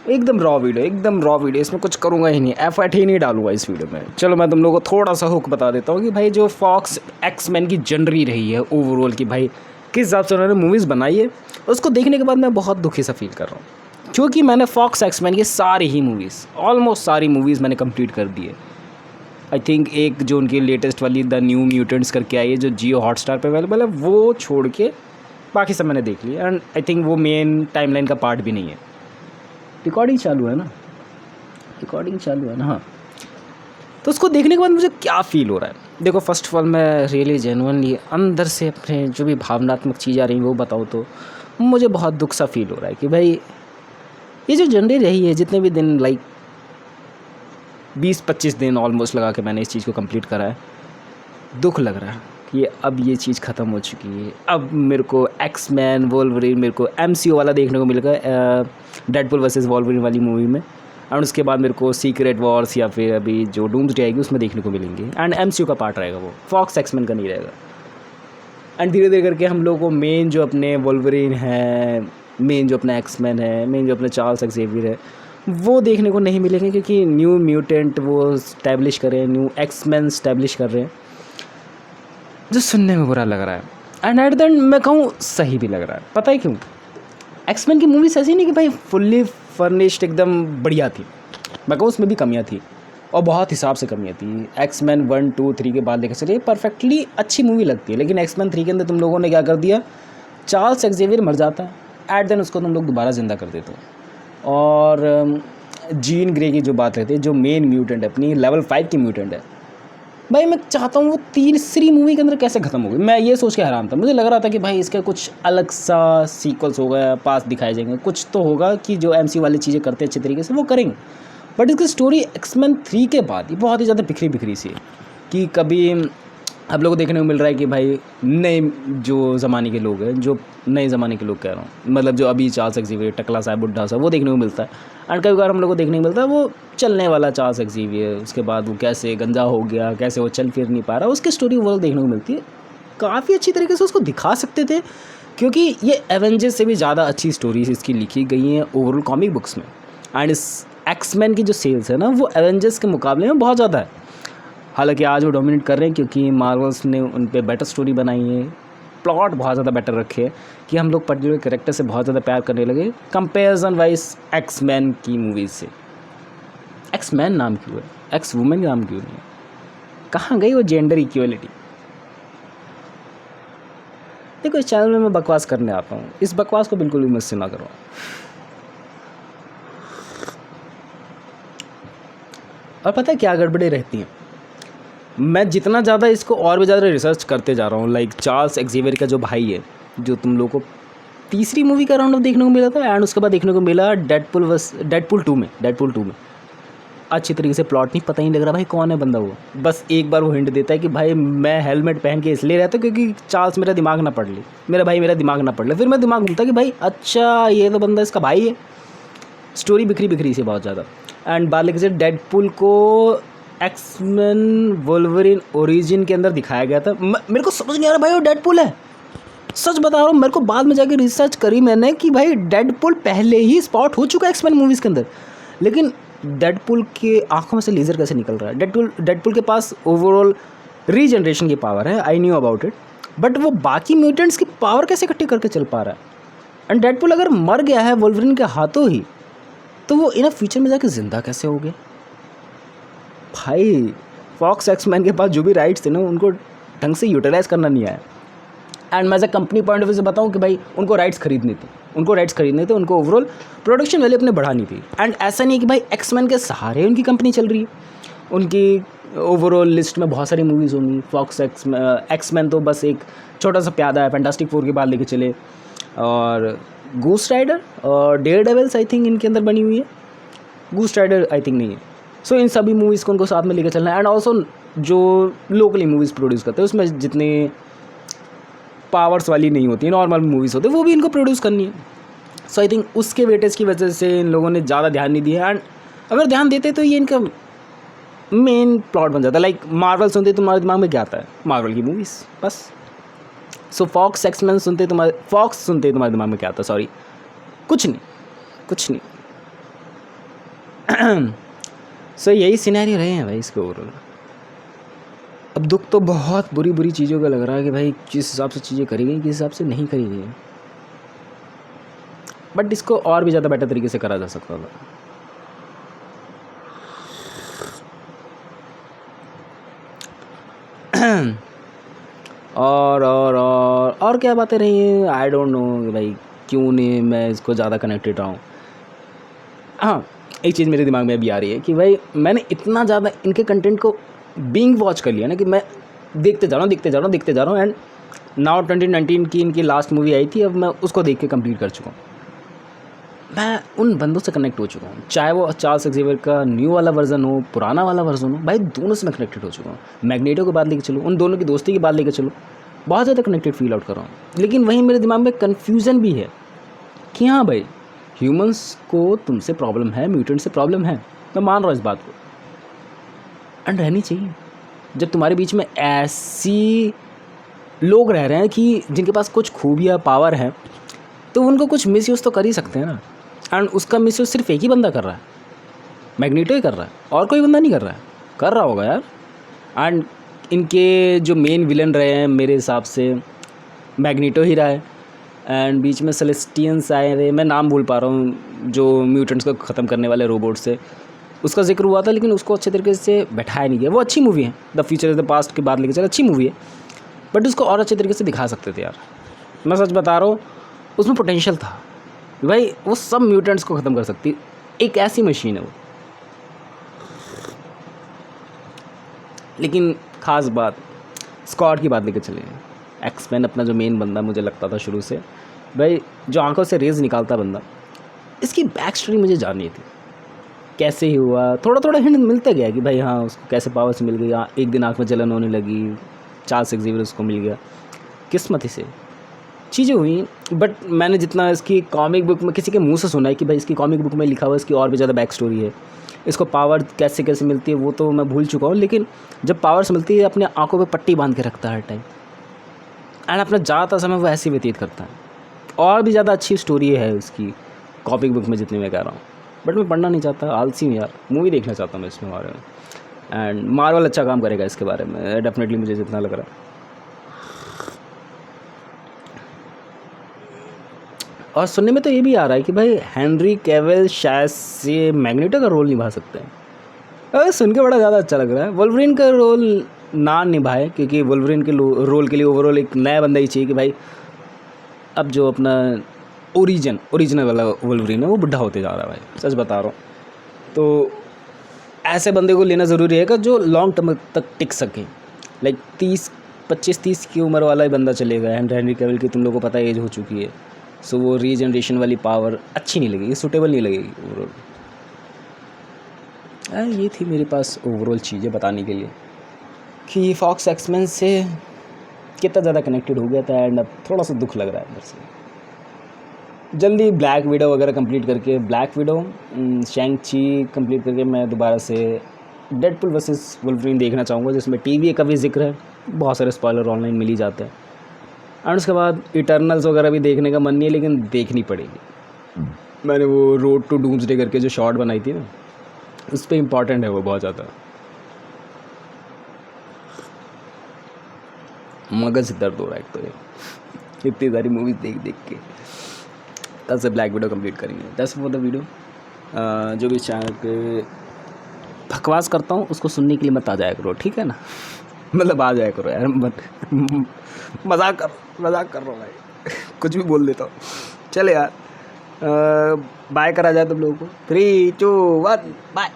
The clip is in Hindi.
एकदम रॉ वीडियो, इसमें कुछ करूँगा ही नहीं, एफर्ट ही नहीं डालूंगा इस वीडियो में। चलो मैं तुम लोगों को थोड़ा सा हुक बता देता हूँ कि भाई जो फॉक्स एक्समैन की जर्नी रही है ओवरऑल की, भाई किस हिसाब से उन्होंने मूवीज़ बनाई है, उसको देखने के बाद मैं बहुत दुखी सा फील कर रहा हूँ। क्योंकि मैंने फॉक्स एक्समैन की सारी ही मूवीज़, ऑलमोस्ट सारी मूवीज़ मैंने कंप्लीट कर दी है। आई थिंक एक जो उनकी लेटेस्ट वाली द न्यू म्यूटेंट्स करके आई है जो जियो हॉटस्टार पे अवेलेबल है, वो छोड़ के बाकी सब मैंने देख लिया। एंड आई थिंक वो मेन टाइमलाइन का पार्ट भी नहीं है। रिकॉर्डिंग चालू है ना, हाँ। तो उसको देखने के बाद मुझे क्या फ़ील हो रहा है, देखो फर्स्ट ऑफ ऑल मैं रियली जेन्युइनली अंदर से अपने जो भी भावनात्मक चीज़ आ रही हैं वो बताऊँ तो मुझे बहुत दुख सा फील हो रहा है कि भाई ये जो जर्नी रही है, जितने भी दिन लाइक 20-25 दिन ऑलमोस्ट लगा के मैंने इस चीज़ को कंप्लीट करा है, दुख लग रहा है कि अब ये चीज़ ख़त्म हो चुकी है। अब मेरे को एक्समैन वोल्वरिन, मेरे को MCU वाला देखने को मिलेगा डेडपुल वर्सेस वोल्वरिन वाली मूवी में, एंड उसके बाद मेरे को सीक्रेट वॉर्स या फिर अभी जो डूम्सडे आएगी उसमें देखने को मिलेंगे। एंड MCU का पार्ट रहेगा, वो फॉक्स एक्समैन का नहीं रहेगा। एंड धीरे धीरे करके हम लोग को मेन जो अपने वोल्वरिन है, मेन जो अपना एक्समैन है, मेन जो अपना चार्ल्स एक्सेवियर है, वो देखने को नहीं मिलेंगे, क्योंकि न्यू म्यूटेंट वो स्टैब्लिश कर रहे हैं, न्यू एक्समैन स्टैब्लिश कर रहे हैं, जो सुनने में बुरा लग रहा है। एंड एट द एंड मैं कहूँ सही भी लग रहा है। पता है क्यों? एक्समैन की मूवीज ऐसी नहीं कि भाई फुल्ली फर्निश्ड एकदम बढ़िया थी, मैं कहूँ उसमें भी कमियाँ थी और बहुत हिसाब से कमियाँ थी। एक्समैन 1, 2, 3 के बाद देखा चलिए परफेक्टली अच्छी मूवी लगती है, लेकिन एक्समैन 3 के अंदर तुम लोगों ने क्या कर दिया, चार्ल्स एक्सेवियर मर जाता है, एट देन उसको तुम लोग दोबारा ज़िंदा कर देते हो। और जीन ग्रे की जो बात रहती है, जो मेन म्यूटेंट है अपनी लेवल 5 की म्यूटेंट है, भाई मैं चाहता हूँ वो तीसरी मूवी के अंदर कैसे ख़त्म हो गई, मैं ये सोच के हैरान था। मुझे लग रहा था कि भाई इसका कुछ अलग सा सीक्वल्स होगा, पास दिखाए जाएंगे, कुछ तो होगा कि जो MCU वाली चीज़ें करते हैं अच्छे तरीके से वो करेंगे। बट इसकी स्टोरी एक्समैन 3 के बाद ये बहुत ही ज़्यादा बिखरी बिखरी सी है कि कभी आप लोगों को देखने को मिल रहा है कि भाई नए जो ज़माने के लोग हैं, जो नए ज़माने के लोग कह रहा हूँ, मतलब जो अभी चार्ल्स एक्सेवियर टकला सा बुढ़ा सा वो देखने को मिलता है। एंड कई बार हम लोग को देखने को मिलता है वो चलने वाला चार्ल्स एक्सेवियर, उसके बाद वो कैसे गंजा हो गया, कैसे वो चल फिर नहीं पा रहा, उसकी स्टोरी वो देखने को मिलती है। काफ़ी अच्छी तरीके से उसको दिखा सकते थे, क्योंकि ये एवेंजर्स से भी ज़्यादा अच्छी स्टोरीज इसकी लिखी गई हैं ओवरऑल कॉमिक बुक्स में। एंड इस एक्समैन की जो सेल्स है ना, वो एवेंजर्स के मुकाबले में बहुत ज़्यादा है। हालांकि आज वो डोमिनेट कर रहे हैं क्योंकि मार्वल्स ने उन पे बेटर स्टोरी बनाई है, प्लॉट बहुत ज़्यादा बेटर रखे हैं कि हम लोग पर्टिकुलर कैरेक्टर से बहुत ज़्यादा प्यार करने लगे कंपेरिजन वाइज एक्समैन की मूवीज़ से। एक्समैन नाम क्यों है, एक्स वुमेन नाम क्यों नहीं है? कहाँ गई वो जेंडर इक्वलिटी? देखो इस चैनल में मैं बकवास करने आता हूँ, इस बकवास को बिल्कुल भी मुझसे ना करो। और पता है क्या गड़बड़े रहती हैं, मैं जितना ज़्यादा इसको और भी ज़्यादा रिसर्च करते जा रहा हूँ, लाइक चार्ल्स एक्सेवियर का जो भाई है, जो तुम लोगों को तीसरी मूवी का राउंड ऑफ देखने को मिला था, एंड उसके बाद देखने को मिला डेडपुल 2 में अच्छी तरीके से प्लॉट नहीं, पता ही नहीं लग रहा भाई कौन है बंदा वो। बस एक बार वो हिंट देता है कि भाई मैं हेलमेट पहन के इसलिए रहता हूँ क्योंकि चार्ल्स मेरा दिमाग ना पढ़ ले, मेरा भाई मेरा दिमाग ना पढ़ ले। फिर मैं दिमाग घूमता कि भाई अच्छा ये तो बंदा इसका भाई है। स्टोरी बिखरी बिखरी से बहुत ज़्यादा। एंड बात लेके डेडपुल को एक्समैन वोल्वरिन ओरिजिन के अंदर दिखाया गया था, मेरे को समझ नहीं आ रहा भाई वो डेडपुल है, सच बता रहा हूँ। मेरे को बाद में जाके रिसर्च करी मैंने कि भाई डेडपुल पहले ही स्पॉट हो चुका है एक्समैन मूवीज़ के अंदर, लेकिन डेडपुल के आंखों में से लेज़र कैसे निकल रहा है? डेडपुल के पास ओवरऑल रीजनरेशन की पावर है, I knew about it, but वो बाकी म्यूटेंट्स की पावर कैसे इकट्ठी करके चल पा रहा है? एंड डेडपुल अगर मर गया है वोल्वरिन के हाथों ही, तो वो इन फ्यूचर में जाके जिंदा कैसे हो गया? भाई फॉक्स एक्समैन के पास जो भी राइट्स थे ना, उनको ढंग से यूटिलाइज़ करना नहीं आया। एंड मैं as a company point of view से बताऊँ कि भाई उनको राइट्स खरीदने थे, उनको ओवरऑल प्रोडक्शन वैल्यू अपने बढ़ानी थी। एंड ऐसा नहीं है कि भाई एक्समैन के सहारे उनकी कंपनी चल रही है, उनकी ओवरऑल लिस्ट में बहुत सारी मूवीज़ होंगी। फॉक्स एक्समैन तो बस एक छोटा सा प्यादा है, फैंटास्टिक 4 के बाद लेके चले, और घोस्ट राइडर और डेयर डेविल्स आई थिंक इनके अंदर बनी हुई है, घोस्ट राइडर आई थिंक नहीं है। सो इन सभी मूवीज़ को उनको साथ में लेकर चलना है। एंड ऑल्सो जो लोकली मूवीज़ प्रोड्यूस करते हैं उसमें जितने पावर्स वाली नहीं होती, नॉर्मल मूवीज़ होती है, वो भी इनको प्रोड्यूस करनी है। सो आई थिंक उसके वेटेज की वजह से इन लोगों ने ज़्यादा ध्यान नहीं दिया। एंड अगर ध्यान देते तो ये इनका मेन प्लॉट बन जाता है। लाइक मार्वल सुनते तुम्हारे दिमाग में क्या आता है? मार्वल की मूवीज़ बस। सो फॉक्स सुनते तुम्हारे दिमाग में क्या आता है? सॉरी, कुछ नहीं। सो यही सिनेरियो रहे हैं भाई इसके ओवरऑल। अब दुख तो बहुत बुरी बुरी चीज़ों का लग रहा है कि भाई जिस हिसाब से चीज़ें करी गई किस हिसाब से नहीं करी गई, बट इसको और भी ज़्यादा बेटर तरीके से करा जा सकता था। और क्या बातें रही हैं, आई डोंट नो भाई क्यों नहीं मैं इसको ज़्यादा कनेक्टेड रहा हूँ। हाँ, एक चीज़ मेरे दिमाग में अभी आ रही है कि भाई मैंने इतना ज़्यादा इनके कंटेंट को बिंग वॉच कर लिया ना कि मैं देखते जा रहा हूँ एंड नाउ 2019 की इनकी लास्ट मूवी आई थी, अब मैं उसको देख के कंप्लीट कर चुका हूँ। मैं उन बंदों से कनेक्ट हो चुका हूँ, चाहे वो चार्ल्स एक्जेवियर का न्यू वाला वर्जन हो, पुराना वाला वर्जन हो, भाई दोनों से मैं कनेक्टेड हो चुका हूँ। मैग्नेटो की बात लेके चलो, उन दोनों की दोस्ती की बात लेके चलो, बहुत ज़्यादा कनेक्टेड फील आउट कर रहा हूँ। लेकिन वहीं मेरे दिमाग में कन्फ्यूज़न भी है कि हाँ भाई ह्यूमंस को तुमसे प्रॉब्लम है, म्यूटेंट से प्रॉब्लम है, मैं मान रहा हूँ इस बात को, एंड रहनी चाहिए। जब तुम्हारे बीच में ऐसी लोग रह रहे हैं कि जिनके पास कुछ खूबियाँ पावर है, तो उनको कुछ मिसयूज़ तो कर ही सकते हैं ना। एंड उसका मिसयूज़ सिर्फ एक ही बंदा कर रहा है, मैग्नेटो ही कर रहा है, और कोई बंदा नहीं कर रहा है। कर रहा होगा यार। एंड इनके जो मेन विलन रहे हैं मेरे हिसाब से मैग्नेटो ही रहा है, एंड बीच में सेलेस्टियंस आए थे, मैं नाम भूल पा रहा हूँ, जो म्यूटेंट्स को ख़त्म करने वाले रोबोट से, उसका जिक्र हुआ था लेकिन उसको अच्छे तरीके से बैठाया नहीं गया। वो अच्छी मूवी है, the future is the past की बात लेके चल, अच्छी मूवी है, बट उसको और अच्छे तरीके से दिखा सकते थे यार। मैं सच बता रहा हूँ, उसमें पोटेंशियल था भाई, वो सब म्यूटेंट्स को ख़त्म कर सकती, एक ऐसी मशीन है वो। लेकिन ख़ास बात स्कॉट की बात लेके चले, एक्समैन अपना जो मेन बंदा मुझे लगता था शुरू से, भाई जो आंखों से रेज निकालता बंदा, इसकी बैक स्टोरी मुझे जाननी थी, कैसे ही हुआ। थोड़ा थोड़ा हिंट मिलता गया कि भाई हाँ उसको कैसे पावर्स मिल गई, एक दिन आँख में जलन होने लगी, चार्ल्स एक्जेवियर उसको मिल गया, किस्मत से चीज़ें हुई। बट मैंने जितना इसकी कॉमिक बुक में किसी के मुंह से सुना है कि भाई इसकी कॉमिक बुक में लिखा हुआ इसकी और भी ज़्यादा बैक स्टोरी है, इसको पावर कैसे कैसे मिलती है वो तो मैं भूल चुका हूँ। लेकिन जब पावर्स मिलती है अपने आँखों पे पट्टी बांध के रखता है हर टाइम, एंड अपना ज़्यादा समय वो ऐसे व्यतीत करता है। और भी ज़्यादा अच्छी स्टोरी है उसकी कॉमिक बुक में जितनी मैं कह रहा हूँ, बट मैं पढ़ना नहीं चाहता, आलसी हूँ यार। मूवी देखना चाहता हूँ मैं इसमें बारे में, एंड मार्वल अच्छा काम करेगा इसके बारे में डेफिनेटली, मुझे जितना लग रहा है। और सुनने में तो ये भी आ रहा है कि भाई हेनरी कैविल शायद से मैग्नेटो का रोल निभा सकते हैं। अरे सुन के बड़ा ज़्यादा अच्छा लग रहा है। वुल्वरीन का रोल ना निभाए, क्योंकि वुल्वरीन के रोल के लिए ओवरऑल एक नया बंदा ही चाहिए कि भाई अब जो अपना ओरिजिनल वाला वुल्वरीन है वो बुढ़ा होते जा रहा है भाई, सच बता रहा हूँ। तो ऐसे बंदे को लेना ज़रूरी है जो लॉन्ग टर्म तक टिक सके। लाइक 25-30 की उम्र वाला ही बंदा चलेगा, एंड हेनरी कैविल की तुम लोगों को पता है एज हो चुकी है, सो वो रीजनरेशन वाली पावर अच्छी नहीं लगेगी, सूटेबल नहीं लगेगी ओवरऑल। ये थी मेरे पास ओवरऑल चीज़ें बताने के लिए कि फॉक्स एक्समैन से कितना ज़्यादा कनेक्टेड हो गया था, एंड अब थोड़ा सा दुख लग रहा है अंदर से। जल्दी ब्लैक विडो वगैरह कंप्लीट करके, ब्लैक विडो शैंग ची कंप्लीट करके मैं दोबारा से डेडपुल वर्सेस वुल्वरीन देखना चाहूँगा, जिसमें टीवी का भी जिक्र है, बहुत सारे स्पॉइलर ऑनलाइन मिल ही जाते हैं। एंड उसके बाद इटर्नल्स वगैरह भी देखने का मन नहीं है, लेकिन देखनी पड़ेगी। मैंने वो रोड टू डूम्सडे करके जो शॉर्ट बनाई थी ना, उस पर इम्पॉर्टेंट है वो बहुत ज़्यादा। मगज दर्द हो रहा है एक तो ये इतनी सारी मूवीज़ देख देख के। कल से ब्लैक विडो कंप्लीट करेंगे। That's for the video. जो भी चैनल पे बकवास करता हूँ उसको सुनने के लिए मत आ जाया करो, ठीक है ना। मतलब आ जाया करो यार, मजाक कर रहा हूँ भाई, कुछ भी बोल देता हूँ। चले यार, बाय करा जाए तुम लोगों को। 3, 2, 1 बाय।